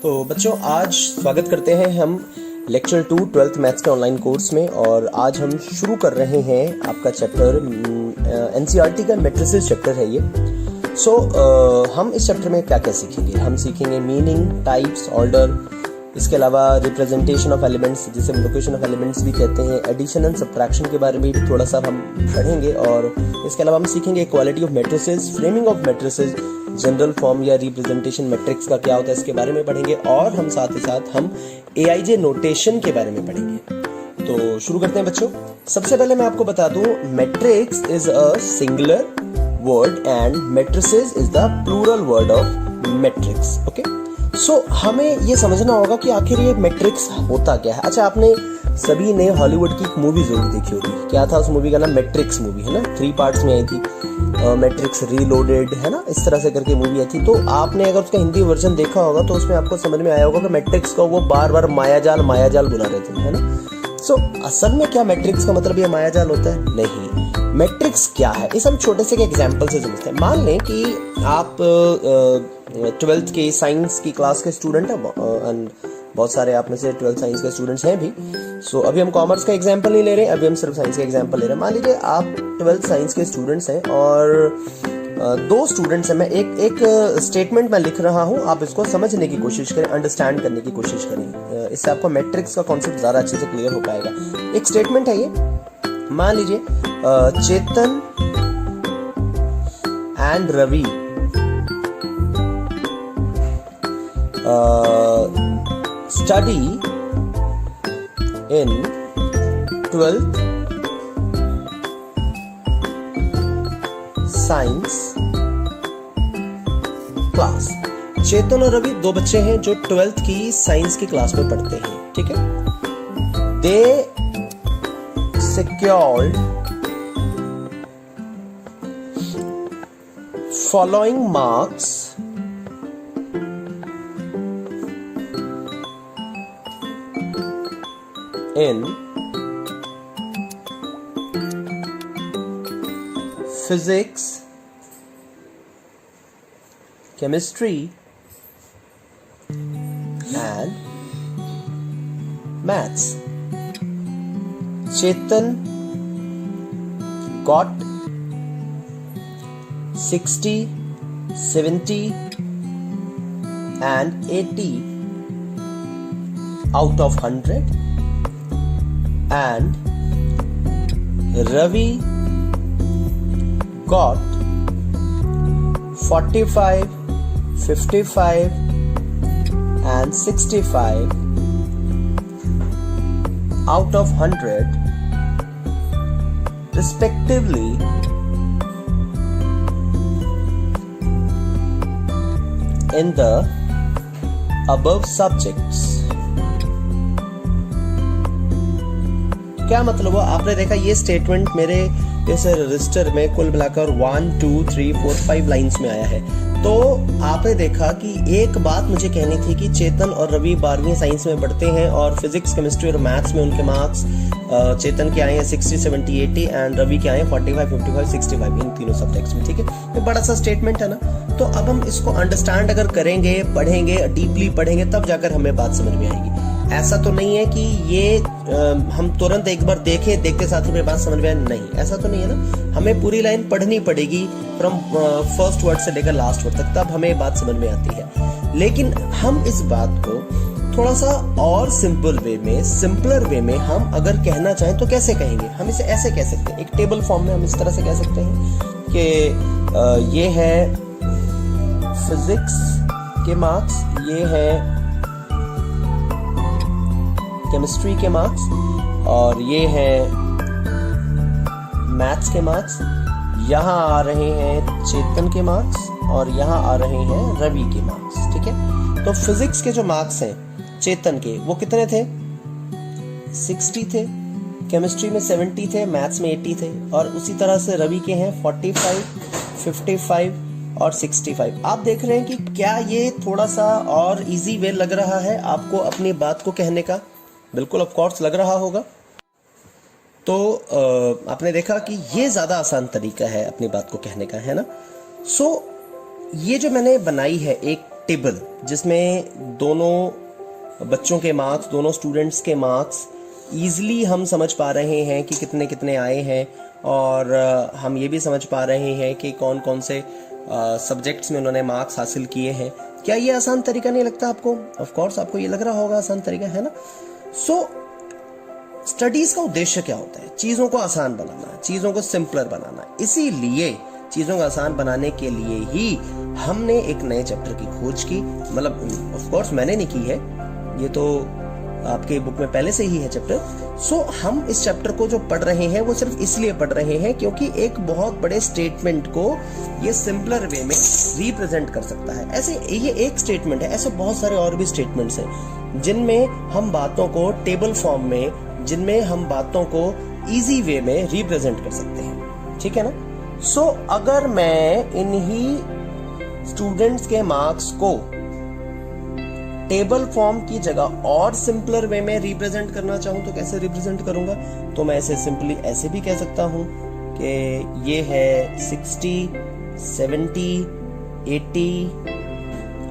तो बच्चों आज स्वागत करते हैं हम लेक्चर 2 ट्वेल्थ मैथ्स के ऑनलाइन कोर्स में। और आज हम शुरू कर रहे हैं आपका चैप्टर एनसीईआरटी का मैट्रिसेस चैप्टर है ये। हम इस चैप्टर में क्या क्या सीखेंगे? हम सीखेंगे मीनिंग, टाइप्स, ऑर्डर, इसके अलावा रिप्रेजेंटेशन ऑफ एलिमेंट्स जिसे हम लोकेशन ऑफ एलिमेंट्स भी कहते हैं, एडिशन एंड सब्ट्रैक्शन के बारे में भी थोड़ा सा हम पढ़ेंगे। और इसके अलावा हम सीखेंगे equality of matrices, framing of matrices, general form या रिप्रेजेंटेशन मैट्रिक्स का क्या होता है इसके बारे में पढ़ेंगे। और हम साथ ही साथ हम एआईजे नोटेशन के बारे में पढ़ेंगे। तो शुरू करते हैं बच्चों। सबसे पहले मैं आपको बता दूं, matrix is a singular word and matrices is the plural word of matrix. Okay, हमें ये समझना होगा कि आखिर ये मैट्रिक्स होता क्या है। अच्छा, आपने सभी ने हॉलीवुड की एक मूवी जरूर देखी होगी। क्या था उस मूवी का नाम? मैट्रिक्स मूवी है ना, 3 पार्ट्स में आई थी। मैट्रिक्स रीलोडेड है ना, इस तरह से करके मूवी आई थी। तो आपने अगर उसका हिंदी वर्जन देखा होगा तो उसमें आपको समझ में आया होगा कि मैट्रिक्स को वो बार बार मायाजाल बुला रहे थे, है ना। असल में क्या मैट्रिक्स का मतलब ये मायाजाल होता है? नहीं। मैट्रिक्स क्या है इस हम छोटे से एग्जाम्पल से समझते हैं। मान लें कि आप 12th के साइंस की क्लास के स्टूडेंट हैं, बहुत सारे आप में से 12th साइंस के स्टूडेंट्स हैं भी। अभी हम कॉमर्स का एग्जाम्पल नहीं ले रहे, अभी हम सिर्फ साइंस का एग्जाम्पल ले रहे हैं। मान लीजिए आप 12th साइंस के स्टूडेंट्स हैं और 2 स्टूडेंट्स हैं। मैं एक स्टेटमेंट में लिख रहा हूं, आप इसको समझने की कोशिश करें, अंडरस्टैंड करने की कोशिश करें। इससे आपको मैट्रिक्स का कॉन्सेप्ट ज्यादा अच्छे से क्लियर हो पाएगा। एक स्टेटमेंट है ये, मान लीजिए Chetan and Ravi study in 12th science class। Chetan और रवि 2 बच्चे हैं जो 12th की साइंस की क्लास में पढ़ते हैं, ठीक है। They secured following marks in physics, chemistry and maths। Chetan got 60, 70 and 80 out of 100 and Ravi got 45, 55 and 65 out of 100 respectively in the above subjects। क्या मतलब हुआ? आपने देखा ये स्टेटमेंट मेरे इस रजिस्टर में कुल मिलाकर 1 2 3 4 5 लाइंस में आया है। तो आपने देखा कि एक बात मुझे कहनी थी कि चेतन और रवि 12वीं साइंस में पढ़ते हैं और फिजिक्स, केमिस्ट्री और मैथ्स में उनके मार्क्स चेतन के आए हैं 60, 70, 80 एंड रवि के आए हैं 45, 55, 65 इन तीनों सब्जेक्ट्स में, ठीक है। ये बड़ा सा स्टेटमेंट है ना। तो अब हम इसको अंडरस्टैंड अगर करेंगे, पढ़ेंगे, डीपली पढ़ेंगे, तब जाकर हमें बात समझ में आएगी। ऐसा तो नहीं है कि ये हम तुरंत एक बार देखते साथ हमें बात समझ में आए, नहीं, ऐसा तो नहीं है ना। हमें पूरी लाइन पढ़नी पड़ेगी फ्रॉम फर्स्ट वर्ड से लेकर लास्ट वर्ड तक, तब हमें बात समझ में आती है। लेकिन हम इस बात को थोड़ा सा और सिंपलर वे में हम अगर कहना चाहें तो कैसे कहेंगे? हम इसे ऐसे कह सकते हैं, एक टेबल फॉर्म में हम इस तरह से कह सकते हैं कि ये है फिजिक्स के मार्क्स, ये है केमिस्ट्री के मार्क्स और ये है मैथ्स के मार्क्स। यहाँ आ रहे हैं चेतन के मार्क्स और यहाँ आ रहे हैं रवि के मार्क्स, ठीक है। तो फिजिक्स के जो मार्क्स हैं चेतन के वो कितने थे? 60 थे, केमिस्ट्री में 70 थे, मैथ्स में 80 थे। और उसी तरह से रवि के हैं 45, 55 और 65। आप देख रहे हैं कि क्या ये थोड़ा सा और इजी वे लग रहा है आपको अपनी बात को कहने का? बिल्कुल ऑफ कोर्स लग रहा होगा। तो आपने देखा कि ये ज़्यादा आसान तरीका है अपनी बात को कहने का, है ना। ये जो मैंने बनाई है एक टेबल जिसमें दोनों बच्चों के मार्क्स, दोनों स्टूडेंट्स के मार्क्स ईजिली हम समझ पा रहे हैं कि कितने कितने आए हैं, और हम ये भी समझ पा रहे हैं कि कौन कौन से सब्जेक्ट्स में उन्होंने मार्क्स हासिल किए हैं। क्या ये आसान तरीका नहीं लगता आपको? ऑफ कोर्स आपको ये लग रहा होगा आसान तरीका, है ना? सो स्टडीज का उद्देश्य क्या होता है? चीजों को आसान बनाना, चीजों को सिंपलर बनाना। इसीलिए चीजों को आसान बनाने के लिए ही हमने एक नए चैप्टर की खोज की। मतलब ऑफ कोर्स मैंने नहीं की है, ये तो आपके बुक में पहले से ही है चैप्टर। सो हम इस चैप्टर को जो पढ़ रहे हैं वो सिर्फ इसलिए पढ़ रहे हैं क्योंकि एक बहुत बड़े स्टेटमेंट को ये सिंपलर वे में रिप्रेजेंट कर सकता है। ऐसे ये एक स्टेटमेंट है, ऐसे बहुत सारे और भी स्टेटमेंट्स हैं जिनमें हम बातों को टेबल फॉर्म में, जिनमें हम बातों को इजी वे में रिप्रेजेंट कर सकते हैं। ठीक है ना? सो अगर मैं इन्हीं स्टूडेंट्स के मार्क्स को टेबल फॉर्म की जगह और सिंपलर वे में रिप्रेजेंट करना चाहूं तो कैसे रिप्रेजेंट करूंगा? तो मैं इसे सिंपली ऐसे भी कह सकता हूं कि ये है 60, 70, 80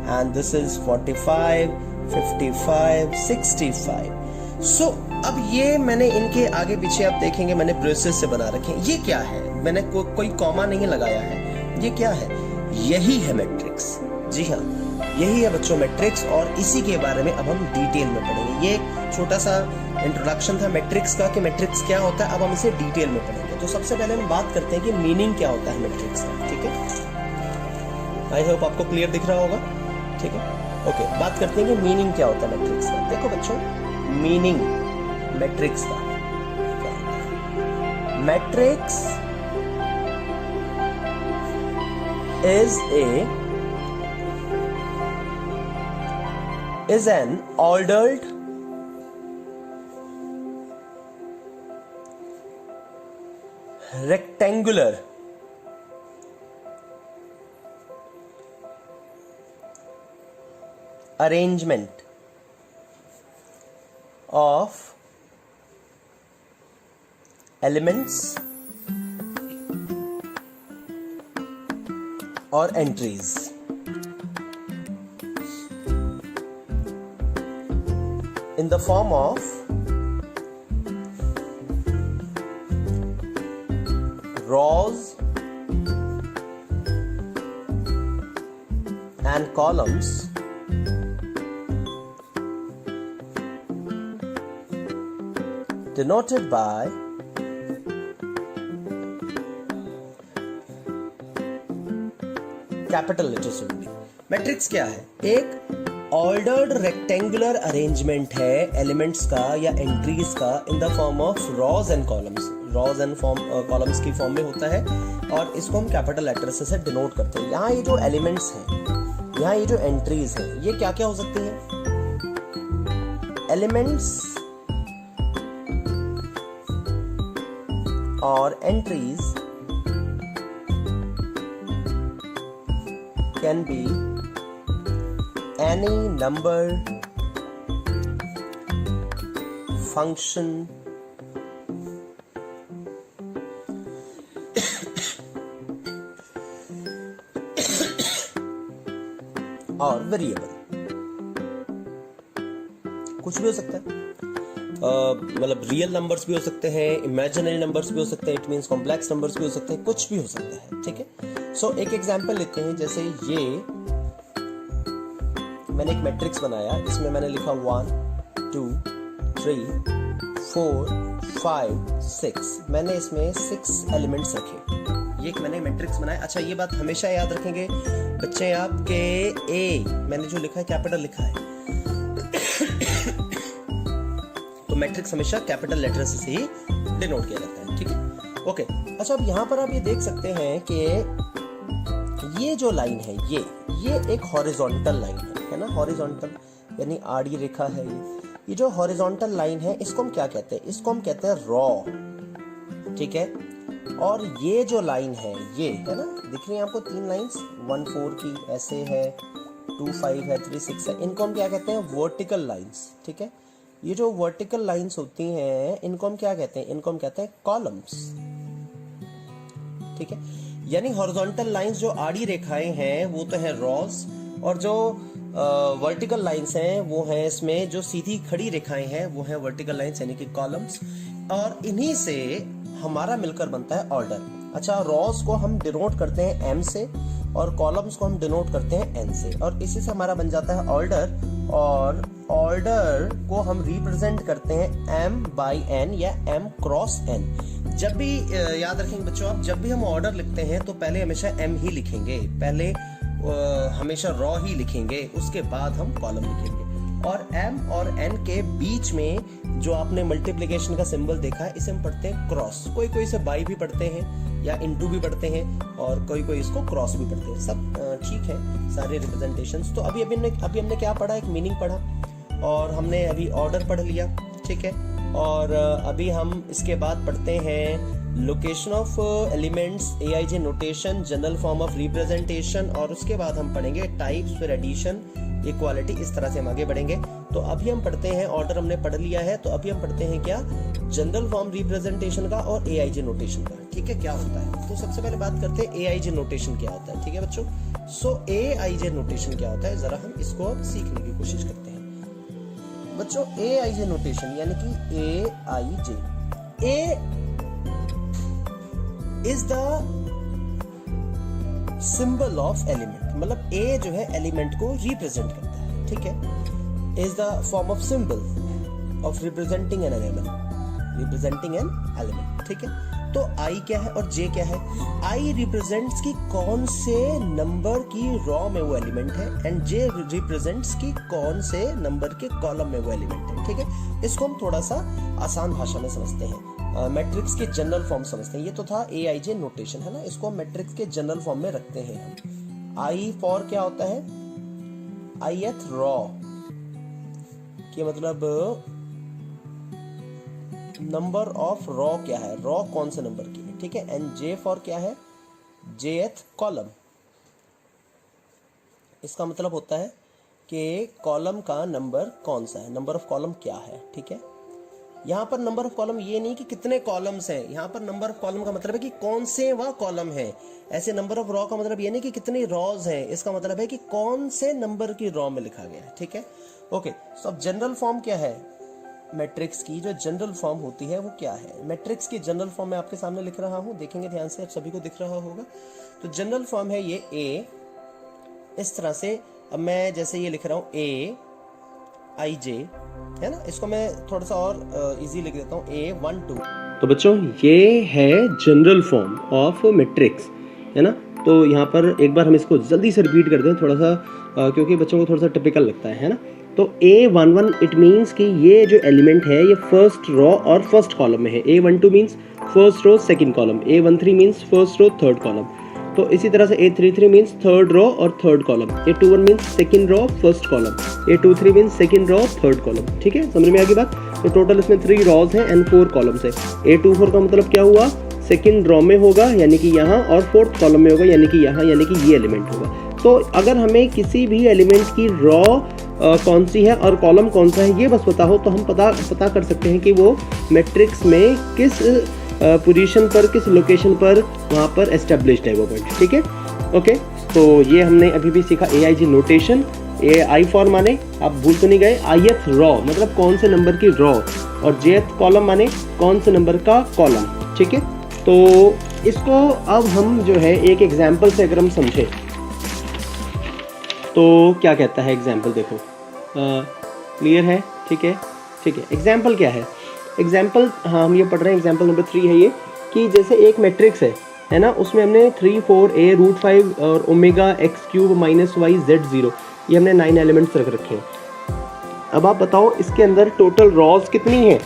एंड दिस इज 45, 55, 65। सो अब ये मैंने इनके आगे पीछे आप देखेंगे मैंने ब्रेसेस से बना रखे हैं। ये क्या है? मैंने कोई कॉमा नहीं लगाया है। ये क्या है? यही है मैट्रिक्स। जी हाँ, यही है बच्चों मैट्रिक्स, और इसी के बारे में अब हम डिटेल में पढ़ेंगे। ये छोटा सा इंट्रोडक्शन था मैट्रिक्स का कि मैट्रिक्स क्या होता है। अब हम इसे डिटेल में पढ़ेंगे। तो सबसे पहले हम बात करते हैं कि मीनिंग क्या होता है मैट्रिक्स का। ठीक है, आई होप आपको क्लियर दिख रहा होगा। ठीक है, ओके, बात करते हैं कि मीनिंग क्या होता है मैट्रिक्स का। देखो बच्चों, मीनिंग मैट्रिक्स का, matrix is an ordered rectangular arrangement of elements or entries in the form of rows and columns denoted by capital letters only. Matrix क्या है? एक ऑर्डर्ड रेक्टेंगुलर अरेंजमेंट है एलिमेंट्स का या एंट्रीज का in the form of rows and columns. Rows and columns की form में होता है, और इसको हम कैपिटल लेटर्स से डिनोट करते हैं। यहाँ ये जो एलिमेंट्स हैं, यहाँ ये जो एंट्रीज हैं, ये क्या क्या हो सकती हैं? एलिमेंट्स और entries can be any number, function, और वेरिएबल। कुछ भी हो सकता है, मतलब रियल नंबर्स भी हो सकते हैं, इमेजिनरी नंबर्स भी हो सकते हैं, इट मींस कॉम्प्लेक्स नंबर्स भी हो सकते हैं, कुछ भी हो सकता है। ठीक है, सो एक एग्जांपल लेते हैं। जैसे ये मैंने एक मैट्रिक्स बनाया, इसमें मैंने लिखा 1 2 3 4 5 6। मैंने इसमें 6 एलिमेंट्स रखे। ये एक मैंने मैट्रिक्स बनाया। अच्छा, ये बात हमेशा याद रखेंगे बच्चे आपके, ए मैंने जो लिखा है कैपिटल लिखा है तो मैट्रिक्स हमेशा कैपिटल लेटर से ही डिनोट किया जाता है। ठीक है, ओके। अच्छा, अब यहाँ पर आप ये देख सकते हैं कि ये जो लाइन है ये एक हॉरिजॉन्टल लाइन है ना? हॉरिजॉन्टल यानी आड़ी रेखा है। ये जो हॉरिजॉन्टल लाइन है इसको हम क्या कहते हैं? इसको हम कहते हैं रॉ। ठीक है, और ये जो लाइन है ये है ना, दिख रही है आपको 3 लाइंस, 1 4 की ऐसे है, 2 5 है, 3 6 है। इनको हम क्या कहते हैं? Vertical lines. ठीक है, ये जो वर्टिकल लाइंस होती हैं इनको हम क्या कहते हैं? इनको हम कहते हैं कॉलम्स। ठीक है, यानी हॉरिजॉन्टल लाइंस जो आड़ी रेखाएं हैं वो तो है रॉज, और जो वर्टिकल लाइंस हैं वो हैं इसमें, जो सीधी खड़ी रेखाएं हैं वो हैं वर्टिकल लाइंस यानी कि कॉलम्स, और इन्हीं से हमारा मिलकर बनता है ऑर्डर। अच्छा, रॉस को हम डिनोट करते हैं एम से और कॉलम्स को हम डिनोट करते हैं एन से, और इसी से हमारा बन जाता है ऑर्डर। और ऑर्डर को हम रिप्रेजेंट करते हैं एम बाई एन या एम क्रॉस एन। जब भी याद रखेंगे बच्चों आप, जब भी हम ऑर्डर लिखते हैं तो पहले हमेशा एम ही लिखेंगे, पहले हमेशा रॉ ही लिखेंगे, उसके बाद हम कॉलम लिखेंगे। और m और n के बीच में जो आपने मल्टीप्लिकेशन का सिंबल देखा है, इसे हम पढ़ते हैं क्रॉस। कोई कोई इसे बाई भी पढ़ते हैं या इनटू भी पढ़ते हैं, और कोई कोई इसको क्रॉस भी पढ़ते हैं। सब ठीक है, सारे रिप्रेजेंटेशंस। तो अभी हमने क्या पढ़ा, एक मीनिंग पढ़ा, और हमने अभी ऑर्डर पढ़ लिया, ठीक है। और अभी हम इसके बाद पढ़ते हैं location of elements, AIJ notation, general form of representation, और उसके बाद हम पढ़ेंगे टाइप्स, फिर एडिशन, इक्वालिटी, इस तरह से हम आगे बढ़ेंगे। तो अभी हम पढ़ते हैं, ऑर्डर हमने पढ़ लिया है, तो अभी हम पढ़ते हैं क्या, जनरल फॉर्म रिप्रेजेंटेशन का और AIJ नोटेशन का, ठीक है, क्या होता है। तो सबसे पहले बात करते हैं AIJ नोटेशन क्या होता है, ठीक है बच्चों। सो AIJ नोटेशन क्या होता है, जरा हम इसको सीखने की कोशिश करते हैं बच्चों। AIJ नोटेशन यानी कि AIJ, A is the symbol of element, मतलब ए जो है एलिमेंट को रिप्रेजेंट करता है, ठीक है। Is the form of symbol of representing an element, ठीक है। तो आई क्या है और जे क्या है। आई रिप्रेजेंट्स की कौन से नंबर की रॉ में वो एलिमेंट है, एंड जे रिप्रेजेंट्स की कौन से नंबर के कॉलम में वो एलिमेंट है, ठीक है। इसको हम थोड़ा सा आसान भाषा में समझते हैं, मैट्रिक्स के जनरल फॉर्म समझते हैं। ये तो था AIJ नोटेशन, है ना, इसको हम मैट्रिक्स के जनरल फॉर्म में रखते हैं हम। आई फॉर क्या होता है, ith रॉ कि मतलब नंबर ऑफ रॉ क्या है, रॉ कौन से नंबर की है, ठीक है। एंड जे फॉर क्या है, jth कॉलम। इसका मतलब होता है कि कॉलम का नंबर कौन सा है, नंबर ऑफ कॉलम क्या है, ठीक है। यहाँ पर नंबर ऑफ कॉलम ये नहीं कि कितने कॉलम्स हैं, यहाँ पर नंबर ऑफ कॉलम का मतलब है कि कौन से वह कॉलम है। ऐसे नंबर ऑफ रॉ का मतलब ये नहीं कि कितनी रॉज हैं, इसका मतलब है कि कौन से नंबर की रॉ में लिखा गया है, ठीक है। ओके, तो अब जनरल फॉर्म क्या है मैट्रिक्स की, जो जनरल फॉर्म होती है वो क्या है। मैट्रिक्स की जनरल फॉर्म मैं आपके सामने लिख रहा हूँ, देखेंगे ध्यान से, आप सभी को दिख रहा होगा। तो जनरल फॉर्म है ये A, इस तरह से। अब मैं जैसे ये लिख रहा हूँ AIJ, है ना, इसको मैं थोड़ा सा और इजी लिख देता हूँ A1 2। तो बच्चों ये है जनरल फॉर्म ऑफ मैट्रिक्स, है ना। तो यहाँ पर एक बार हम इसको जल्दी से रिपीट कर दें थोड़ा सा, क्योंकि बच्चों को थोड़ा सा टिपिकल लगता है ना। तो A11 इट मीन्स कि ये जो एलिमेंट है ये फर्स्ट रो और फर्स्ट कॉलम में है। A12 means first row second column, A13 means first row third column. तो इसी तरह से A33 मीन्स थर्ड रो और third column, A21 means second row first column, A23 means second row third column, ठीक है, समझ में आ गई बात। तो टोटल इसमें 3 रॉज हैं एंड 4 कॉलम्स है। A24 का मतलब क्या हुआ, सेकंड रो में होगा यानी कि यहाँ, और फोर्थ कॉलम में होगा यानी कि यहाँ, यानी कि ये एलिमेंट होगा। तो अगर हमें किसी भी एलिमेंट की रॉ कौन सी है और कॉलम कौन सा है ये बस पता हो, तो हम पता कर सकते हैं कि वो मैट्रिक्स में किस पोजीशन पर, किस लोकेशन पर वहाँ पर एस्टेब्लिश्ड है वो पॉइंट, ठीक है। ओके, तो ये हमने अभी भी सीखा AIJ नोटेशन। आई फॉर माने आप भूल तो नहीं गए, ith रॉ मतलब कौन से नंबर की रॉ, और jth कॉलम माने कौन से नंबर का कॉलम, ठीक है। तो इसको अब हम जो है एक एग्जाम्पल से अगर हम समझे तो क्या कहता है एग्जाम्पल, देखो क्लियर है, ठीक है, ठीक है। एग्जाम्पल क्या है, एग्जाम्पल, हाँ हम ये पढ़ रहे हैं, एग्जाम्पल नंबर 3 है ये, कि जैसे एक मैट्रिक्स है ना, उसमें हमने 3 4 a √5 और ओमेगा x³ -y z0, ये हमने 9 एलिमेंट्स रख रखे हैं। अब आप बताओ इसके अंदर टोटल रॉज कितनी है।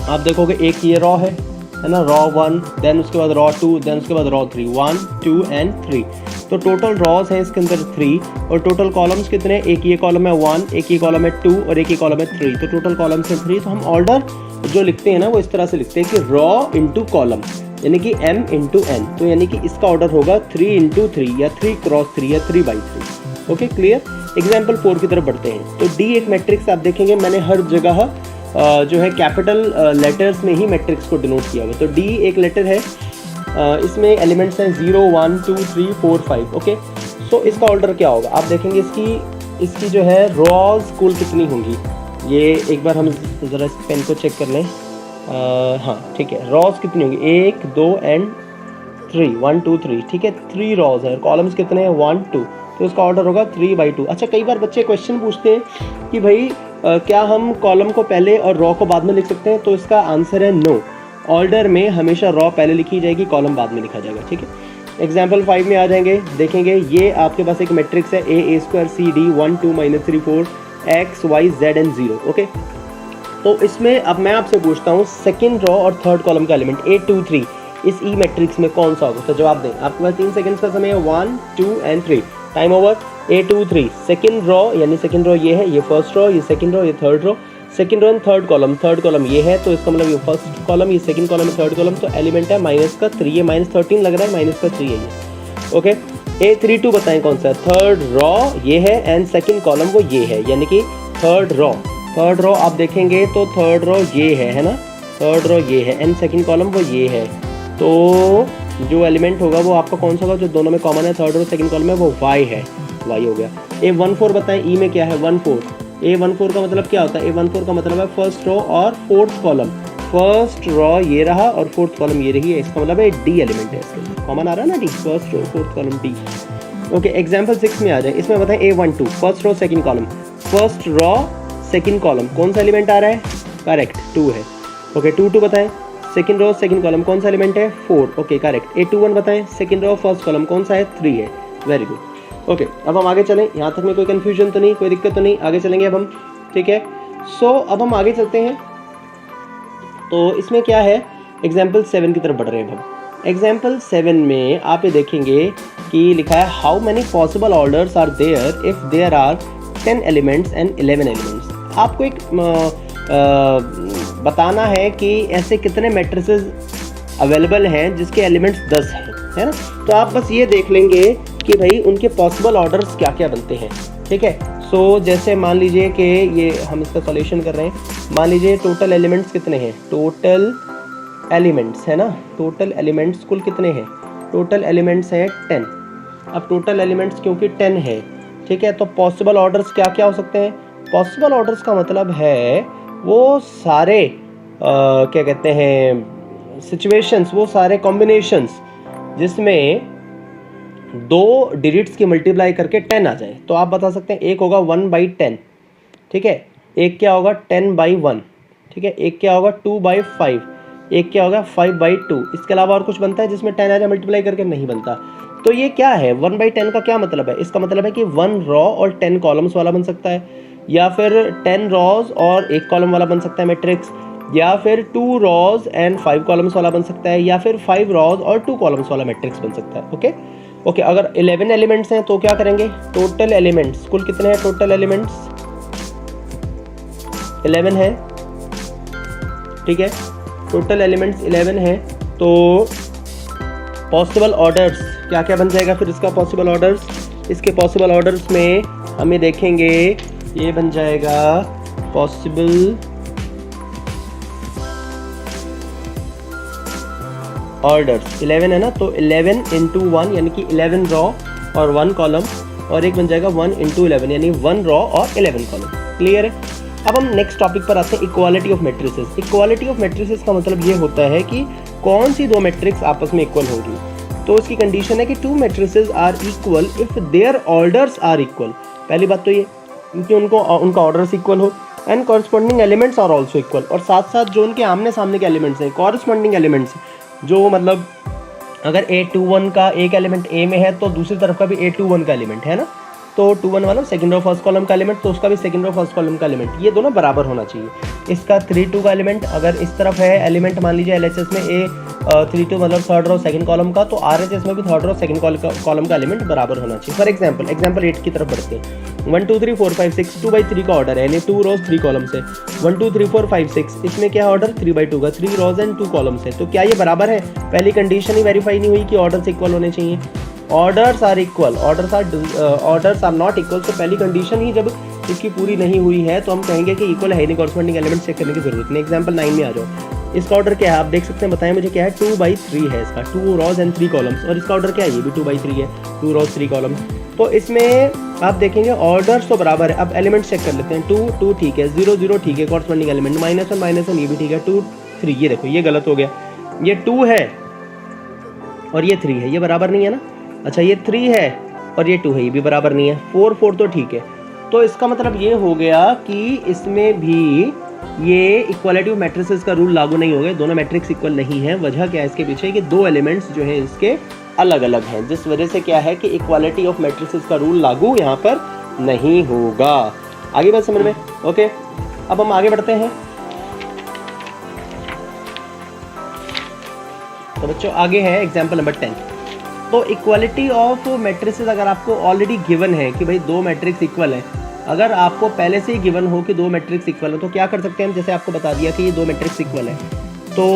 आप देखोगे एक ये रॉ है ना, रॉ 1, देन उसके बाद रॉ 2, देन उसके बाद रॉ 3, 1 2 एंड 3। तो टोटल रॉज हैं इसके अंदर 3, और टोटल कॉलम्स कितने, एक ये कॉलम है 1, एक ये कॉलम है 2 और एक ये कॉलम है 3। तो टोटल कॉलम्स है 3। तो हम ऑर्डर जो लिखते हैं ना वो इस तरह से लिखते हैं कि रॉ इंटू कॉलम, यानी कि m इंटू n। तो यानी कि इसका ऑर्डर होगा 3 इंटू 3 या 3 क्रॉस 3 या 3/3। Okay, clear. एग्जाम्पल 4 की तरफ बढ़ते हैं। तो D एक मैट्रिक्स, आप देखेंगे मैंने हर जगह जो है कैपिटल लेटर्स में ही मैट्रिक्स को डिनोट किया हुआ। तो D एक लेटर है, इसमें एलिमेंट्स हैं 0 1 2 3 4 5। ओके, सो इसका ऑर्डर क्या होगा, आप देखेंगे इसकी इसकी जो है रॉज कुल कितनी होंगी, ये एक बार हम ज़रा इस पेन को चेक कर लें। हाँ ठीक है, रॉज कितनी होंगी, 1 2 एंड 3, 1 2 3, ठीक है 3 रॉज है, कॉलम्स कितने हैं 1 2, तो उसका ऑर्डर होगा 3/2। अच्छा कई बार बच्चे क्वेश्चन पूछते हैं कि भाई क्या हम कॉलम को पहले और रॉ को बाद में लिख सकते हैं, तो इसका आंसर है नो। ऑर्डर में हमेशा रॉ पहले लिखी जाएगी, कॉलम बाद में लिखा जाएगा, ठीक है। एग्जाम्पल 5 में आ जाएंगे, देखेंगे ये आपके पास एक मैट्रिक्स है a² c d 1 2 -3 4 x y z and 0, okay. तो इसमें अब मैं आपसे पूछता हूँ सेकंड रॉ और थर्ड कॉलम का एलिमेंट 8 2 3 इस ई मैट्रिक्स में कौन सा होगा, तो जवाब दें। आपके पास 3 सेकंड्स का समय है, 1 2 and 3, time over. 8 2 3 second row, यानी सेकंड रॉ ये है, ये फर्स्ट रॉ, ये सेकंड रॉ, ये third row, second row and third column ये है, तो इसका मतलब ये फर्स्ट कॉलम, ये सेकंड कॉलम, थर्ड कॉलम, तो एलिमेंट है -3, ये -13 लग रहा है, -3 है ये, ओके। A32 बताएं कौन सा है, थर्ड रॉ ये है एंड सेकंड कॉलम वो ये है, यानी कि थर्ड रॉ आप देखेंगे तो थर्ड रॉ ये है ना, थर्ड रॉ ये है एंड सेकंड कॉलम वो ये है, तो जो एलिमेंट होगा वो आपका कौन सा होगा, जो दोनों में कॉमन है, थर्ड रो सेकंड कॉलम में, वो y है, y हो गया। A14 बताएं ई में क्या है, 14, A14 का मतलब क्या होता है, A14 का मतलब है फर्स्ट रो और फोर्थ कॉलम, फर्स्ट रॉ ये रहा और फोर्थ कॉलम ये रही है, इसका मतलब है डी एलिमेंट है, इसके कॉमन आ रहा है ना D, first row fourth column D, okay. Example 6 में आ जाए, इसमें बताएं A12 first row second column, first row second column कौन सा एलिमेंट आ रहा है, करेक्ट 2 है, ओके। 22 बताएं सेकंड रो सेकंड कॉलम कौन सा एलिमेंट है, 4, ओके करेक्ट। A21 बताएं सेकंड रो फर्स्ट कॉलम कौन सा है, 3 है, वेरी गुड, ओके। अब हम आगे चलें, यहाँ तक में कोई कन्फ्यूजन तो नहीं, कोई दिक्कत तो नहीं, आगे चलेंगे अब हम, ठीक है। सो अब हम आगे चलते हैं, तो इसमें क्या है, एग्जाम्पल 7 की तरफ बढ़ रहे हैं हम। एग्जाम्पल 7 में आप ये देखेंगे कि लिखा है how many possible orders are there if there are 10 elements and 11 elements. आपको एक बताना है कि ऐसे कितने मैट्रिसेस अवेलेबल हैं जिसके एलिमेंट्स 10 हैं, है ना। तो आप बस ये देख लेंगे कि भाई उनके पॉसिबल ऑर्डर्स क्या क्या बनते हैं, ठीक है। सो जैसे मान लीजिए कि ये हम इसका सॉल्यूशन कर रहे हैं, मान लीजिए टोटल एलिमेंट्स कितने हैं, टोटल एलिमेंट्स है ना, टोटल एलिमेंट्स कुल कितने हैं, टोटल एलिमेंट्स हैं 10। अब टोटल एलिमेंट्स क्योंकि 10 है, ठीक है, तो पॉसिबल ऑर्डर्स क्या क्या हो सकते हैं, पॉसिबल ऑर्डर्स का मतलब है वो सारे क्या कहते हैं सिचुएशंस, वो सारे कॉम्बिनेशंस जिसमें 2 डिजिट्स की मल्टीप्लाई करके 10 आ जाए। तो आप बता सकते हैं एक होगा 1/10, ठीक है, एक क्या होगा 10/1, ठीक है, एक क्या होगा 2/5, एक क्या होगा 5/2। इसके अलावा और कुछ बनता है जिसमें 10 आ जाए मल्टीप्लाई करके, नहीं बनता। तो ये क्या है 1/10 का क्या मतलब है, इसका मतलब है कि 1 रॉ और 10 कॉलम्स वाला बन सकता है, या फिर 10 रॉज और 1 कॉलम वाला बन सकता है मैट्रिक्स, या फिर 2 रॉज एंड 5 कॉलम्स वाला बन सकता है, या फिर 5 रॉज और 2 कॉलम्स वाला मैट्रिक्स बन सकता है, ओके ओके। अगर 11 एलिमेंट्स हैं तो क्या करेंगे, टोटल एलिमेंट्स कुल कितने हैं, टोटल एलिमेंट्स 11 है, ठीक है, टोटल एलिमेंट्स 11 है। तो पॉसिबल ऑर्डर्स क्या क्या बन जाएगा फिर इसका, पॉसिबल ऑर्डर्स, इसके पॉसिबल ऑर्डर्स में हम ये देखेंगे, ये बन जाएगा पॉसिबल ऑर्डर्स 11 है ना, तो 11 × 1 यानी कि 11 रॉ और 1 कॉलम, और एक बन जाएगा 1 × 11 यानी 1 रॉ और 11 कॉलम, क्लियर है। अब हम नेक्स्ट टॉपिक पर आते हैं, equality of matrices. Equality of matrices का मतलब ये होता है कि कौन सी 2 मैट्रिक्स आपस में इक्वल होंगी। तो इसकी कंडीशन है कि 2 matrices are equal if their orders are equal. पहली बात तो ये कि उनका ऑर्डर्स इक्वल हो, and corresponding elements are also equal, और साथ साथ जो उनके आमने सामने के एलिमेंट्स हैं, कॉरस्पॉन्डिंग एलिमेंट्स, जो मतलब अगर A21 का एक एलिमेंट A में है तो दूसरी तरफ का भी A21 का एलिमेंट है ना, तो 21 वाला सेकंड रो फर्स्ट कॉलम का एलिमेंट, तो उसका भी सेकंड रो फर्स्ट कॉलम का एलिमेंट, ये दोनों बराबर होना चाहिए। इसका 3 2 का एलिमेंट अगर इस तरफ है एलिमेंट, मान लीजिए LHS में A32 मतलब थर्ड रो सेकंड कॉलम का, तो RHS में भी थर्ड रो सेकंड कॉलम का एलिमेंट बराबर होना चाहिए। फॉर एग्जाम्पल 8 की तरफ बढ़ते हैं, 1 2 3 4 5 6 2/3 का ऑर्डर है, यानी 2 रोज 3 कॉलम्स है, 1 2 3 4 5 6 इसमें क्या ऑर्डर 3/2 का, 3 रोज एंड 2 कॉलम्स है। तो क्या ये बराबर है, पहली कंडीशन ही वेरीफाई नहीं हुई कि ऑर्डर्स इक्वल होने चाहिए। Orders are equal, orders are not equal, तो पहली कंडीशन ही जब इसकी पूरी नहीं हुई है तो हम कहेंगे कि इक्वल है नहीं, कॉरस्पॉन्डिंग एलिमेंट चेक करने की जरूरत नहीं। एग्जाम्पल 9 में आ जाओ, इसका ऑर्डर क्या है आप देख सकते हैं, बताएं मुझे क्या है, 2/3 है इसका, 2 रॉज एंड 3 कॉलम्स, और इसका ऑर्डर क्या है, ये भी 2/3 है, 2 रॉज 3 कॉलम्स। तो इसमें आप देखेंगे ऑर्डर्स तो बराबर है। अब एलिमेंट चेक कर लेते हैं, 2 2 ठीक है, 0 0 ठीक है, कॉरस्पॉन्डिंग एलिमेंट -1 ये भी ठीक है, 2 3 ये देखो ये गलत हो गया, ये 2 है और ये 3 है, ये बराबर नहीं है ना। अच्छा ये 3 है और ये 2 है, ये भी बराबर नहीं है। 4 4 तो ठीक है। तो इसका मतलब ये हो गया कि इसमें भी ये इक्वालिटी ऑफ मैट्रिसेस का रूल लागू नहीं हो गया, दोनों मैट्रिक्स इक्वल नहीं है। वजह क्या है इसके पीछे कि दो एलिमेंट्स जो है इसके अलग अलग हैं, जिस वजह से क्या है कि इक्वालिटी ऑफ मैट्रिसेस का रूल लागू यहाँ पर नहीं होगा। आगे बात समझ में? ओके, अब हम आगे बढ़ते हैं। तो बच्चों आगे है एग्जाम्पल नंबर 10। तो इक्वालिटी ऑफ मैट्रिसेस अगर आपको ऑलरेडी गिवन है कि भाई दो मैट्रिक्स इक्वल है, अगर आपको पहले से ही गिवन हो कि दो मैट्रिक्स इक्वल है, तो क्या कर सकते हैं हम, जैसे आपको बता दिया कि ये दो मैट्रिक्स इक्वल है, तो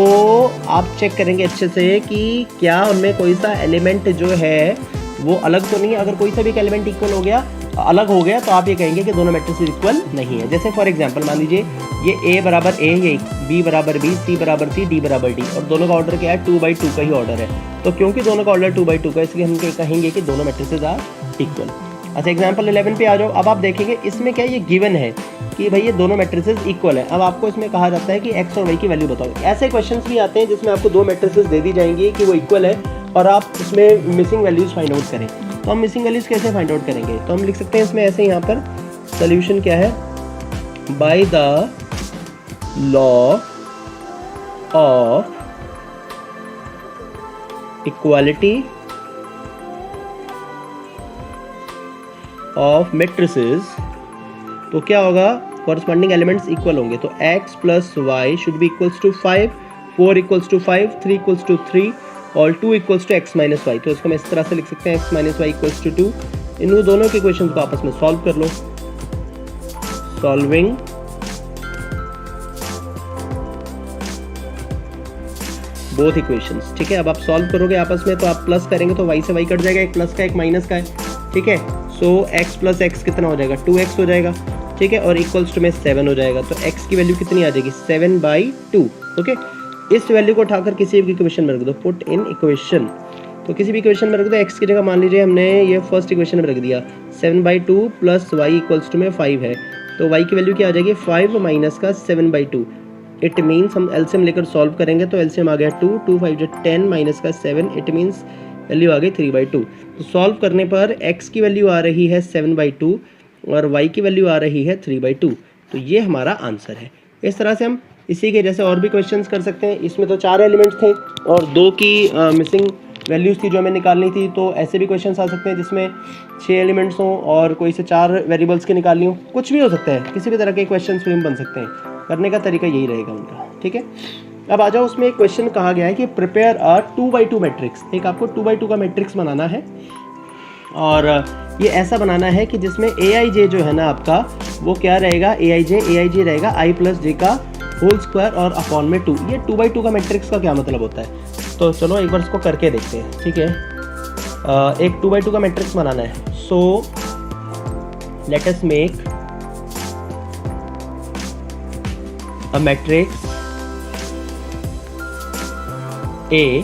आप चेक करेंगे अच्छे से कि क्या उनमें कोई सा एलिमेंट जो है वो अलग तो नहीं है। अगर कोई सा भी एलिमेंट इक्वल हो गया, अलग हो गया, तो आप ये कहेंगे कि दोनों मैट्रिक्स इक्वल नहीं है। जैसे फॉर एग्जांपल मान लीजिए ये A बराबर A, ये B बराबर B, C बराबर C, D बराबर D, और दोनों का ऑर्डर क्या है, 2/2 का ही ऑर्डर है। तो क्योंकि दोनों का ऑर्डर 2/2 का, इसलिए हम कहेंगे कि दोनों मैट्रिसेस आर इक्वल। अच्छा एग्जाम्पल 11 पे आ जाओ। अब आप देखेंगे इसमें क्या ये गिवन है कि भाई ये दोनों मैट्रिसेस इक्वल है। अब आपको इसमें कहा जाता है कि x और y की वैल्यू बताओ। ऐसे क्वेश्चंस भी आते हैं जिसमें आपको दो मैट्रिसेस दे दी जाएंगी कि वो इक्वल है और आप उसमें मिसिंग वैल्यूज फाइंड आउट करें। तो हम मिसिंग वैल्यूज कैसे फाइंड आउट करेंगे, तो हम लिख सकते हैं इसमें ऐसे, यहाँ पर सोल्यूशन क्या है, by the law of equality of matrices. तो क्या होगा, कॉरस्पॉन्डिंग एलिमेंट्स इक्वल होंगे, तो x plus y should be equals to 5, 4 equals to 5, 3 equals to 3 और 2 equals to x minus y. तो इसको हम इस तरह से लिख सकते हैं, x minus y equals to 2। इन दोनों के इक्वेशन को आपस में सॉल्व कर लो। सॉल्विंग बोथ इक्वेशंस, ठीक है। अब आप सॉल्व करोगे आपस में, तो आप प्लस करेंगे तो y से y कट जाएगा, एक प्लस का एक माइनस का है, ठीक है। सो x प्लस x कितना हो जाएगा, 2x हो जाएगा, ठीक है, और इक्वल्स टू में 7 हो जाएगा। तो x की वैल्यू कितनी आ जाएगी, 7/2, ओके। इस वैल्यू को उठाकर किसी भी इक्वेशन में रख दो, पुट इन इक्वेशन। तो किसी भी इक्वेशन में रख दो, x की जगह मान लीजिए हमने ये फर्स्ट इक्वेशन में रख दिया, 7/2 प्लस y इक्वल्स टू में 5 है, तो y की वैल्यू क्या आ जाएगी, 5 माइनस का 7/2। इट मीन्स हम एलसीएम लेकर सॉल्व करेंगे, तो एलसीएम आ गया 2, 2 5 जो 10 माइनस का 7, इट मीन्स वैल्यू आ गई 3/2। तो सॉल्व करने पर x की वैल्यू आ रही है 7/2 और y की वैल्यू आ रही है 3/2। तो ये हमारा आंसर है। इस तरह से हम इसी के जैसे और भी क्वेश्चंस कर सकते हैं। इसमें तो 4 एलिमेंट्स थे और 2 की मिसिंग वैल्यूज़ थी जो हमें निकालनी थी। तो ऐसे भी क्वेश्चंस आ सकते हैं जिसमें 6 एलिमेंट्स हों और कोई से 4 वेरिएबल्स के निकालनी हो, कुछ भी हो सकता है, किसी भी तरह के क्वेश्चन भी बन सकते हैं। करने का तरीका यही रहेगा उनका, ठीक है। अब आ जाओ, उसमें एक क्वेश्चन कहा गया है कि प्रिपेयर अ 2/2 मैट्रिक्स। एक आपको 2/2 का मैट्रिक्स बनाना है और ये ऐसा बनाना है कि जिसमें aij जो है ना आपका, वो क्या रहेगा, aij रहेगा i प्लस j का होल स्क्वायर और अपॉन में 2। ये 2/2 का मैट्रिक्स का क्या मतलब होता है, तो चलो एक बार इसको करके देखते हैं, ठीक है। एक 2/2 का मैट्रिक्स बनाना है। So let us make a matrix A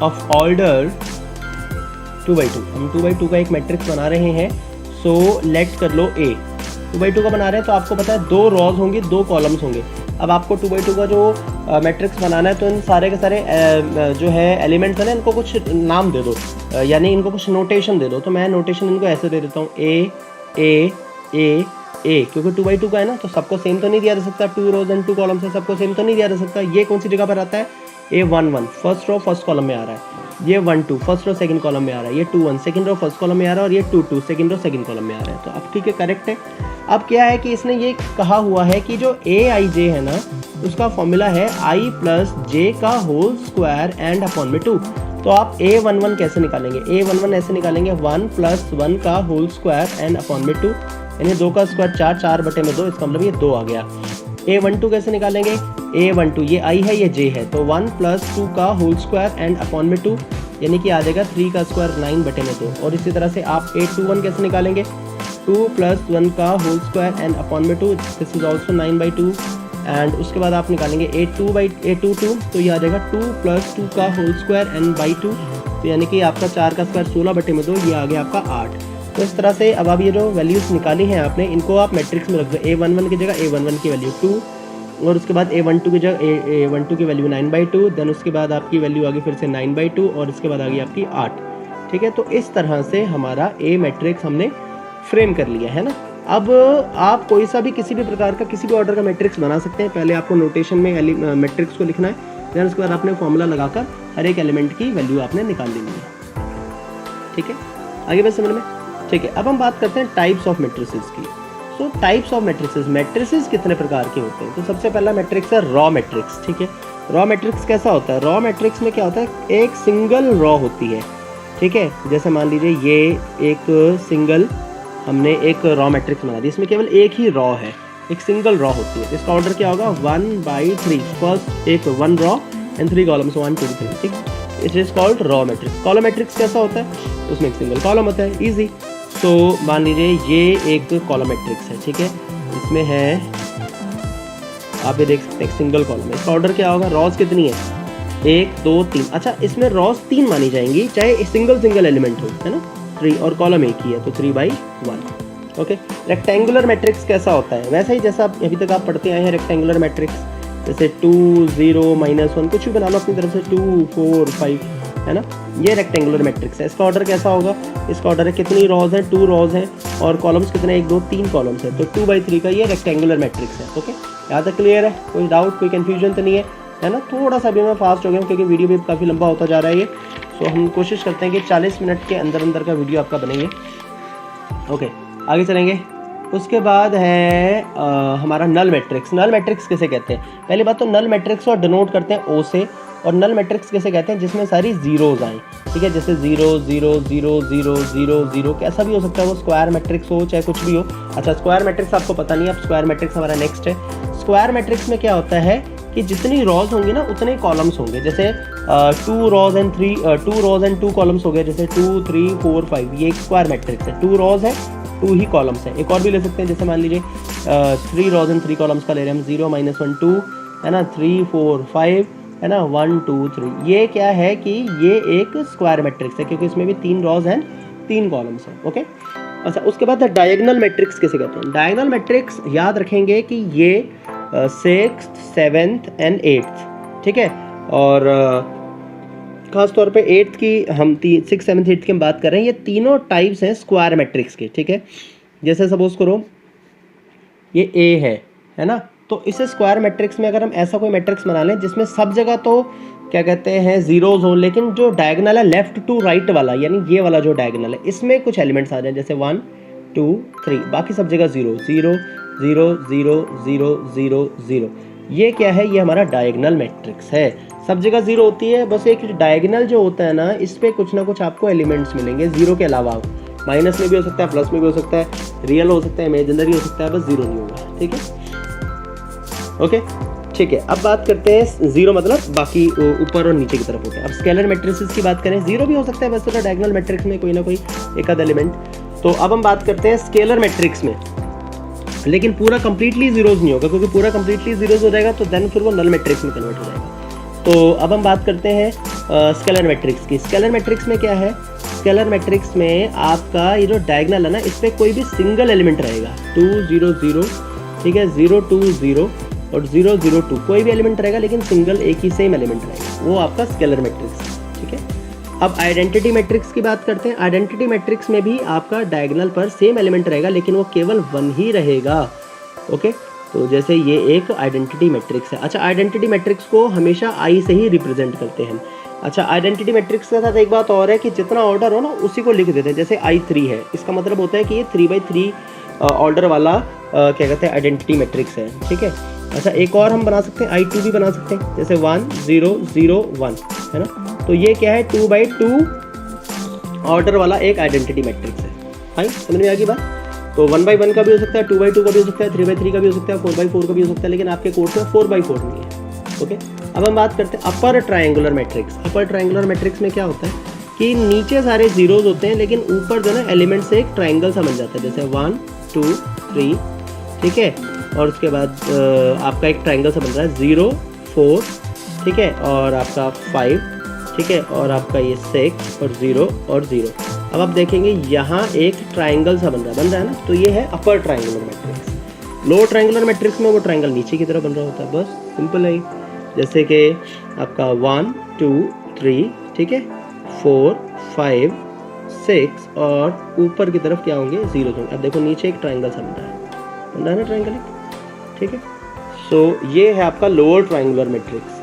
of order 2/2। हम 2/2 का एक मैट्रिक्स बना रहे हैं। सो लेट कर लो A 2/2 का बना रहे हैं, तो आपको पता है 2 रॉज होंगी, 2 कॉलम्स होंगे। अब आपको 2/2 का जो मैट्रिक्स बनाना है, तो इन सारे के सारे जो है एलिमेंट्स है ना, इनको कुछ नाम दे दो, यानी इनको कुछ नोटेशन दे दो। तो मैं नोटेशन इनको ऐसे दे देता हूँ, A, क्योंकि 2/2 का है ना, तो सबको सेम तो नहीं दिया जा सकता, 2 रोज एंड 2 कॉलम्स है, सबको सेम तो नहीं दिया जा सकता। ये कौन सी जगह पर आता है, A11 first row first column में आ रहा है, ये 1 2 फर्स्ट रो सेकंड कॉलम में आ रहा है, ये 2 1 सेकंड रो फर्स्ट कॉलम में आ रहा है, और ये 2 2 सेकंड रो सेकंड कॉलम में आ रहा है। तो अब ठीक है, करेक्ट है। अब क्या है कि इसने ये कहा हुआ है कि जो aij है ना, उसका फॉर्मूला है i प्लस j का होल स्क्वायर एंड अपॉन में 2। तो आप a11 कैसे निकालेंगे, a11 ऐसे निकालेंगे, 1 प्लस 1 का होल स्क्वायर एंड अपॉन में 2, यानी 2 का स्क्वायर 4, 4/2, इसका मतलब ये 2 आ गया। a12 कैसे निकालेंगे, a12 ये i है ये j है, तो 1 प्लस 2 का होल स्क्वायर एंड अपॉन में 2, यानी कि आ जाएगा 3 का स्क्वायर 9/2। और इसी तरह से आप a21 कैसे निकालेंगे, 2 प्लस 1 का होल स्क्वायर एंड अपॉन में 2, दिस इज ऑल्सो 9/2। एंड उसके बाद आप निकालेंगे a22, तो ये आ जाएगा 2 प्लस 2 का होल स्क्वायर एंड बाई 2, तो यानी कि आपका 4 का स्क्वायर 16/2, ये आ गया आपका 8। तो इस तरह से अब आप ये जो वैल्यूज़ निकाली हैं आपने, इनको आप मैट्रिक्स में रख दो। A11 की जगह A11 की वैल्यू 2, और उसके बाद A12 की जगह A12 की वैल्यू 9/2, देन उसके बाद आपकी वैल्यू आ गई फिर से 9/2, और इसके बाद आ गई आपकी 8। ठीक है, तो इस तरह से हमारा A मैट्रिक्स हमने फ्रेम कर लिया है ना। अब आप कोई सा भी किसी भी प्रकार का किसी भी ऑर्डर का मैट्रिक्स बना सकते हैं। पहले आपको नोटेशन में मैट्रिक्स को लिखना है, देन उसके बाद आपने फॉर्मूला लगाकर हर एक एलिमेंट की वैल्यू आपने निकाल लेनी है। ठीक है, आगे बस समझ में। ठीक है, अब हम बात करते हैं टाइप्स ऑफ मैट्रिसेस की। सो टाइप्स ऑफ मैट्रिसेस कितने प्रकार के होते हैं? तो सबसे पहला मैट्रिक्स है रॉ मैट्रिक्स। ठीक है, रॉ मैट्रिक्स कैसा होता है? रॉ मैट्रिक्स में क्या होता है, एक सिंगल रॉ होती है। ठीक है, जैसे मान लीजिए ये एक सिंगल हमने एक रॉ मैट्रिक्स बना दी, इसमें केवल एक ही रॉ है, एक सिंगल रॉ होती है। इसका ऑर्डर क्या होगा? 1/3, फर्स्ट एक 1 रॉ एंड 3 कॉलम्स 1 2 3। ठीक, it is called raw matrix. Column matrix कैसा होता है? उसमें एक सिंगल कॉलम होता है, इजी। सो मान लीजिए ये एक कॉलम मैट्रिक्स है। ठीक है, इसमें है, आप ये देख सकते हैं, एक सिंगल कॉलम है। इसका ऑर्डर क्या होगा? रॉज कितनी है? 1 2 3। अच्छा, इसमें रॉज 3 मानी जाएंगी, चाहे सिंगल एलिमेंट हो, है ना। 3 और कॉलम एक ही है, तो 3/1। ओके, रेक्टेंगुलर मैट्रिक्स कैसा होता है? वैसा ही जैसा अभी तक आप पढ़ते आए हैं रेक्टेंगुलर मैट्रिक्स, जैसे 2 0 -1 कुछ भी बना लो अपनी तरफ से, 2 4 5, है ना। ये रेक्टेंगुलर मैट्रिक्स है। इसका ऑर्डर कैसा होगा? इसका ऑर्डर है कितनी रॉज है? 2 रॉज हैं, और कॉलम्स कितने? 1 2 3 कॉलम्स है, तो 2/3 का ये रेक्टेंगुलर मैट्रिक्स है। ओके, यहाँ तक क्लियर है? कोई डाउट, कोई कन्फ्यूजन तो नहीं है ना। थोड़ा सा भी मैं फास्ट हो गया हूँ क्योंकि वीडियो भी काफ़ी लंबा होता जा रहा है ये। सो हम कोशिश करते हैं कि 40 मिनट के अंदर का वीडियो आपका बनेंगे। ओके, आगे चलेंगे। उसके बाद है हमारा नल मैट्रिक्स। नल मैट्रिक्स किसे कहते हैं? पहली बात तो नल मैट्रिक्स को डिनोट करते हैं O से, और नल मैट्रिक्स किसे कहते हैं? जिसमें सारी जीरोज आए। ठीक है, जैसे 0 0 0 0 0 0, कैसा भी हो सकता है, वो स्क्वायर मैट्रिक्स हो चाहे कुछ भी हो। अच्छा, स्क्वायर मैट्रिक्स आपको पता नहीं है, अब स्क्वायर मैट्रिक्स हमारा नेक्स्ट है। स्क्वायर मैट्रिक्स में क्या होता है कि जितनी रॉज होंगी ना उतने कॉलम्स होंगे। जैसे 2 रॉज एंड 2 कॉलम्स हो गए, जैसे 2 3 4 5, ये एक स्क्वायर मैट्रिक्स है। 2 रॉज है, 2 ही कॉलम्स है। एक और भी ले सकते हैं, जैसे मान लीजिए 3 रॉज एंड 3 कॉलम्स का ले रहे हैं हम, 0 -1 2, है ना, 3 4 5, है ना, 1 2 3। ये क्या है कि ये एक स्क्वायर मैट्रिक्स है, क्योंकि इसमें भी 3 रॉज एंड 3 कॉलम्स हैं। ओके, अच्छा, उसके बाद डायगोनल मैट्रिक्स किसे कहते हैं? डायगोनल मैट्रिक्स याद रखेंगे कि ये 6th 7th एंड 8th, ठीक है, और खास तौर पे 8th की हम 6 7 8 की हम बात कर रहे हैं। ये तीनों टाइप्स हैं स्क्वायर मैट्रिक्स के। ठीक है, जैसे सपोज करो ये A है ना, तो इसे स्क्वायर मैट्रिक्स में अगर हम ऐसा कोई मैट्रिक्स बना लें जिसमें सब जगह तो क्या कहते हैं जीरोज हो, लेकिन जो डायगोनल है लेफ्ट टू राइट वाला, यानी ये वाला जो डायगोनल है, इसमें कुछ एलिमेंट्स आ जाए, जैसे 1 2 3, बाकी सब जगह 0 0 0 0 0 0 0। ये क्या है? ये हमारा डायगोनल मैट्रिक्स है। सब जगह 0 होती है, बस एक डायगोनल जो होता है ना, इस पे कुछ ना कुछ आपको एलिमेंट्स मिलेंगे 0 के अलावा। माइनस में भी हो सकता है, प्लस में भी हो सकता है, रियल हो सकता है, इमेजिनरी हो सकता है, बस 0 नहीं होगा। ठीक है, ओके, ठीक है। अब बात करते हैं 0 मतलब बाकी ऊपर और नीचे की तरफ होते हैं। अब स्केलर मैट्रिसेस की बात करें, 0 भी हो सकता है वैसे तो डायगोनल मैट्रिक्स में कोई ना कोई एक आध एलिमेंट। तो अब हम बात करते हैं स्केलर मैट्रिक्स में, लेकिन पूरा कंप्लीटली जीरोज नहीं होगा, क्योंकि पूरा कंप्लीटली जीरोज हो जाएगा तो देन फिर वो नल मैट्रिक्स में कन्वर्ट हो जाएगा। तो अब हम बात करते हैं स्केलर मैट्रिक्स की। स्केलर मैट्रिक्स में क्या है? स्केलर मैट्रिक्स में आपका ये जो डायगोनल है ना, इस पर कोई भी सिंगल एलिमेंट रहेगा, 2 0 0, ठीक है, 0 2 0 और 0 0 2, कोई भी एलिमेंट रहेगा लेकिन सिंगल एक ही सेम एलिमेंट रहेगा, वो आपका स्केलर मैट्रिक्स है। ठीक है, अब आइडेंटिटी मैट्रिक्स की बात करते हैं। आइडेंटिटी मैट्रिक्स में भी आपका डायगोनल पर सेम एलिमेंट रहेगा, लेकिन वो केवल 1 ही रहेगा। ओके, तो जैसे ये एक आइडेंटिटी मैट्रिक्स है। अच्छा, आइडेंटिटी मैट्रिक्स को हमेशा आई से ही रिप्रेजेंट करते हैं। अच्छा, आइडेंटिटी मैट्रिक्स के साथ एक बात और है कि जितना ऑर्डर हो ना उसी को लिख देते हैं। जैसे I3 है, इसका मतलब होता है कि ये 3/3 ऑर्डर वाला क्या कहते हैं आइडेंटिटी मैट्रिक्स है। ठीक है, अच्छा, एक और हम बना सकते हैं, I2 भी बना सकते हैं, जैसे 1 0 0 1, है ना। तो ये क्या है? 2/2 ऑर्डर वाला एक आइडेंटिटी मैट्रिक्स है। फाइन, समझ में आ गई बात? तो 1/1 का भी हो सकता है, 2/2 का भी हो सकता है, 3/3 का भी हो सकता है, 4/4 का भी हो सकता है, लेकिन आपके कोर्स में 4/4 नहीं है। ओके, अब हम बात करते हैं upper triangular matrix. Upper triangular matrix में क्या होता है कि नीचे सारे जीरोज होते हैं, लेकिन ऊपर जो है ना एलिमेंट से एक ट्रायंगल सा बन जाता है, जैसे 1 2 3, ठीक है, और उसके बाद आपका एक ट्रायंगल सा बन रहा है 0 4, ठीक है, और आपका 5, ठीक है, और आपका ये 6 और 0 और 0। अब आप देखेंगे यहाँ एक ट्राइंगल सा बन रहा है ना, तो ये है upper triangular matrix. Lower triangular matrix में वो ट्राइंगल नीचे की तरफ बन रहा होता है, बस सिंपल है। जैसे कि आपका 1 2 3, ठीक है, 4 5 6 और ऊपर की तरफ क्या होंगे, 0 होंगे। अब देखो नीचे एक ट्राइंगल सा बन रहा है ना ट्राइंगल, ठीक है। सो ये है आपका लोअर ट्राइंगुलर मैट्रिक्स।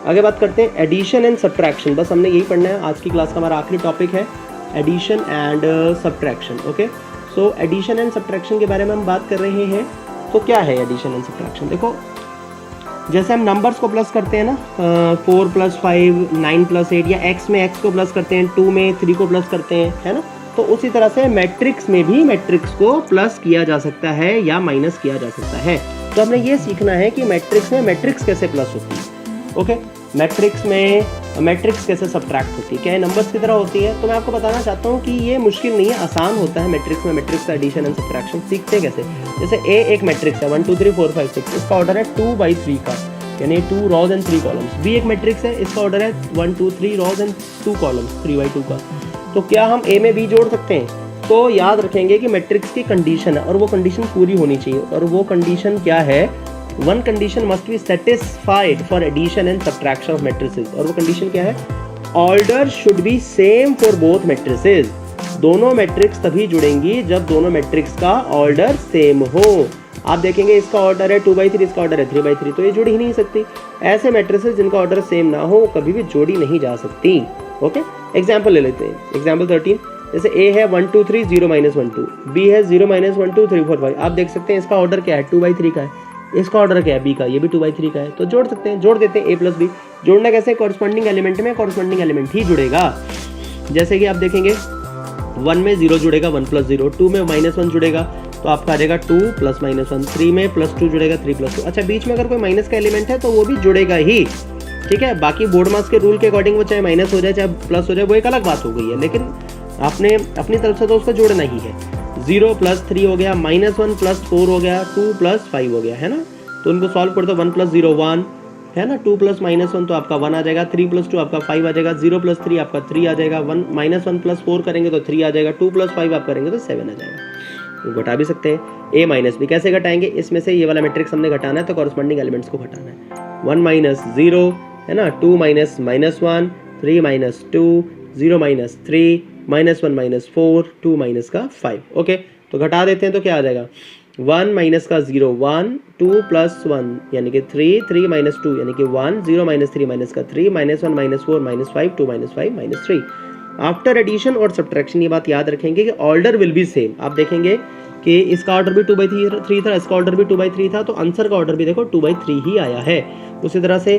आगे बात करते हैं एडिशन एंड सब्ट्रैक्शन। बस हमने यही पढ़ना है, आज की क्लास का हमारा आखिरी टॉपिक है addition and subtraction. Okay, so addition and subtraction के बारे में हम बात कर रहे हैं। तो क्या है एडिशन एंड सब्ट्रैक्शन? देखो, जैसे हम नंबर्स को प्लस करते हैं ना, 4 + 5 9 + 8, या x में x को प्लस करते हैं, 2 में 3 को प्लस करते हैं, है ना। तो उसी तरह से मैट्रिक्स में भी मैट्रिक्स को प्लस किया जा सकता है या माइनस किया जा सकता है। तो हमने ये सीखना है कि मैट्रिक्स में मैट्रिक्स कैसे प्लस होती है, ओके, मैट्रिक्स में मैट्रिक्स कैसे सब्ट्रैक्ट होती है, क्या ये नंबर्स की तरह होती है। तो मैं आपको बताना चाहता हूँ कि ये मुश्किल नहीं है, आसान होता है मैट्रिक्स में मैट्रिक्स का एडिशन एंड सब्ट्रैक्शन। सीखते कैसे? जैसे A एक मैट्रिक्स है 1 2 3 4 5 6, इसका ऑर्डर है 2/3 का, यानी 2 rows and 3 columns। B एक मैट्रिक्स है, इसका ऑर्डर है 1 2 3 rows and 2 columns 3/2 का। तो क्या हम A में B जोड़ सकते हैं? तो याद रखेंगे कि मैट्रिक्स की कंडीशन है और वो कंडीशन पूरी होनी चाहिए, और वो कंडीशन क्या है? One condition must be satisfied for addition and subtraction of matrices. और वो कंडीशन क्या है? Order should be same for both matrices. दोनों मैट्रिक्स तभी जुड़ेंगी जब दोनों मैट्रिक्स का ऑर्डर सेम हो। आप देखेंगे इसका ऑर्डर है 2/3, इसका ऑर्डर है 3/3, तो ये जुड़ ही नहीं सकती। ऐसे मैट्रिसेस जिनका ऑर्डर सेम ना हो कभी भी जोड़ी नहीं जा सकती। ओके, एग्जाम्पल ले लेते हैं, एग्जाम्पल 13। जैसे A है 1 2 3 0 -1 2, B है 0 -1 2 3 4 5। आप देख सकते हैं इसका ऑर्डर क्या है, 2/3 का है। इसका ऑर्डर क्या है, B का, ये भी 2/3 का है। तो जोड़ सकते हैं, जोड़ देते हैं A + B। जोड़ना कैसे? कॉरस्पॉन्डिंग एलिमेंट में कॉरस्पॉन्डिंग एलिमेंट ही जुड़ेगा। जैसे कि आप देखेंगे 1 में 0 जुड़ेगा, 1 + 0, 2 में -1 जुड़ेगा तो आपका आ जाएगा 2 + -1, 3 में +2 जुड़ेगा, 3 + 2। अच्छा, बीच में अगर कोई माइनस का एलिमेंट है तो वो भी जुड़ेगा ही, ठीक है। बाकी बोर्ड मास के रूल के अकॉर्डिंग वो चाहे माइनस हो जाए चाहे प्लस हो जाए, वो एक अलग बात हो गई है, लेकिन आपने अपनी तरफ से तो उसको जोड़ना ही है। 0 + 3 हो गया, -1 + 4 हो गया, 2 + 5 हो गया, है ना। तो उनको सॉल्व कर दो, 1 + 0 1, है ना, 2 + -1 तो आपका 1 आ जाएगा, 3 + 2 आपका 5 आ जाएगा, 0 + 3 आपका 3 आ जाएगा, 1 + 4 करेंगे तो 3 आ जाएगा, 2 + 5 आप करेंगे तो 7 आ जाएगा। तो घटा भी सकते हैं। A - B कैसे घटाएंगे? इसमें से ये वाला मैट्रिक्स हमने घटाना है तो कॉरस्पॉन्डिंग एलिमेंट्स को घटाना है। 1 - 0, है ना, 2 - -1, 3 - 2, 0 - 3, -1 - 4, 2 - 5। ओके, तो घटा देते हैं तो क्या आ जाएगा? 1 - 0 1, 2 + 1 यानी कि 3, 3 - 2 यानी कि 1, 0 - 3 - 3, -1 - 4 - 5, 2 - 5 - 3। आफ्टर एडिशन और सब्ट्रैक्शन ये बात याद रखेंगे कि ऑर्डर विल बी सेम। आप देखेंगे कि इसका ऑर्डर भी 2/3 था, इसका ऑर्डर भी 2/3 था, तो आंसर का ऑर्डर भी देखो 2/3 ही आया है। उसी तरह से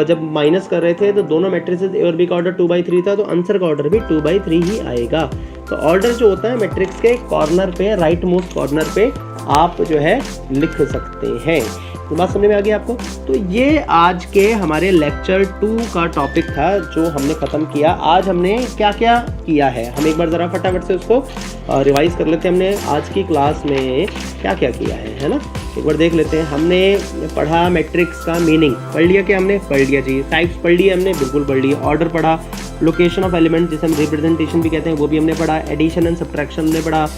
जब माइनस कर रहे थे तो दोनों मैट्रिसेस A और B का ऑर्डर 2/3 था, तो आंसर का ऑर्डर भी 2/3 ही आएगा। तो ऑर्डर जो होता है मैट्रिक्स के कॉर्नर पे, राइट मोस्ट कॉर्नर पे आप जो है लिख सकते हैं। तो बात समझ में आ गई आपको? तो ये आज के हमारे लेक्चर 2 का टॉपिक था जो हमने ख़त्म किया। आज हमने क्या क्या किया है, हम एक बार ज़रा फटाफट से उसको रिवाइज कर लेते हैं। हमने आज की क्लास में क्या क्या किया है ना, एक बार देख लेते हैं। हमने पढ़ा मैट्रिक्स का मीनिंग, पढ़ लिया क्या हमने? पढ़ लिया जी। टाइप्स पढ़ लिए हमने, बिल्कुल पढ़ लिए। ऑर्डर पढ़ा, लोकेशन ऑफ एलिमेंट जिसे हम रिप्रेजेंटेशन भी कहते हैं वो भी हमने पढ़ा। एडिशन एंड सब्ट्रैक्शन हमने पढ़ा।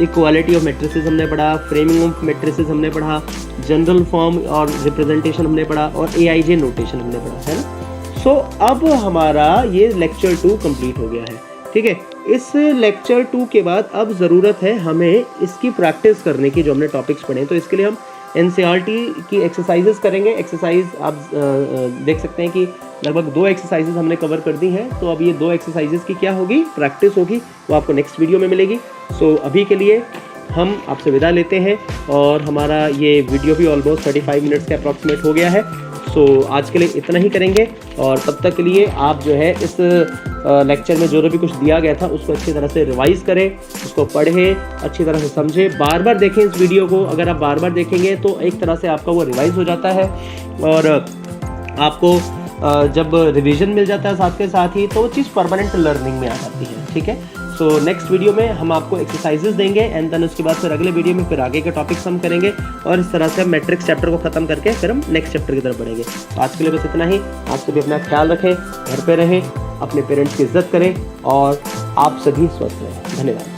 इक्वालिटी ऑफ मैट्रिसेस हमने पढ़ा। फ्रेमिंग ऑफ मैट्रिसेस हमने पढ़ा। जनरल फॉर्म और रिप्रेजेंटेशन हमने पढ़ा, और AIJ नोटेशन हमने पढ़ा, है ना। सो अब हमारा ये लेक्चर 2 कंप्लीट हो गया है, ठीक है। इस लेक्चर 2 के बाद अब ज़रूरत है हमें इसकी प्रैक्टिस करने की, जो हमने टॉपिक्स पढ़े हैं। तो इसके लिए हम NCERT की एक्सरसाइजेस करेंगे। एक्सरसाइज आप देख सकते हैं कि लगभग 2 एक्सरसाइजेस हमने कवर कर दी हैं। तो अब ये 2 एक्सरसाइजेस की क्या होगी, प्रैक्टिस होगी, वो आपको नेक्स्ट वीडियो में मिलेगी। सो अभी के लिए हम आपसे विदा लेते हैं, और हमारा ये वीडियो भी ऑलमोस्ट 35 मिनट्स के अप्रॉक्सीमेट हो गया है। सो आज के लिए इतना ही करेंगे, और तब तक के लिए आप जो है इस लेक्चर में जो भी कुछ दिया गया था उसको अच्छी तरह से रिवाइज़ करें, उसको पढ़ें, अच्छी तरह से समझें, बार बार देखें इस वीडियो को। अगर आप बार बार देखेंगे तो एक तरह से आपका वो रिवाइज़ हो जाता है, और आपको जब रिवीजन मिल जाता है साथ के साथ ही, तो वो चीज़ परमानेंट लर्निंग में आ जाती है, ठीक है। सो नेक्स्ट वीडियो में हम आपको एक्सरसाइजेस देंगे, एंड देन उसके बाद फिर अगले वीडियो में फिर आगे के टॉपिक्स हम करेंगे, और इस तरह से मैट्रिक्स चैप्टर को खत्म करके फिर हम नेक्स्ट चैप्टर की तरफ बढ़ेंगे। तो आज के लिए बस इतना ही। आप सभी अपना ख्याल रखें, घर पे रहें, अपने पेरेंट्स की इज्जत करें, और आप सभी स्वस्थ रहें। धन्यवाद।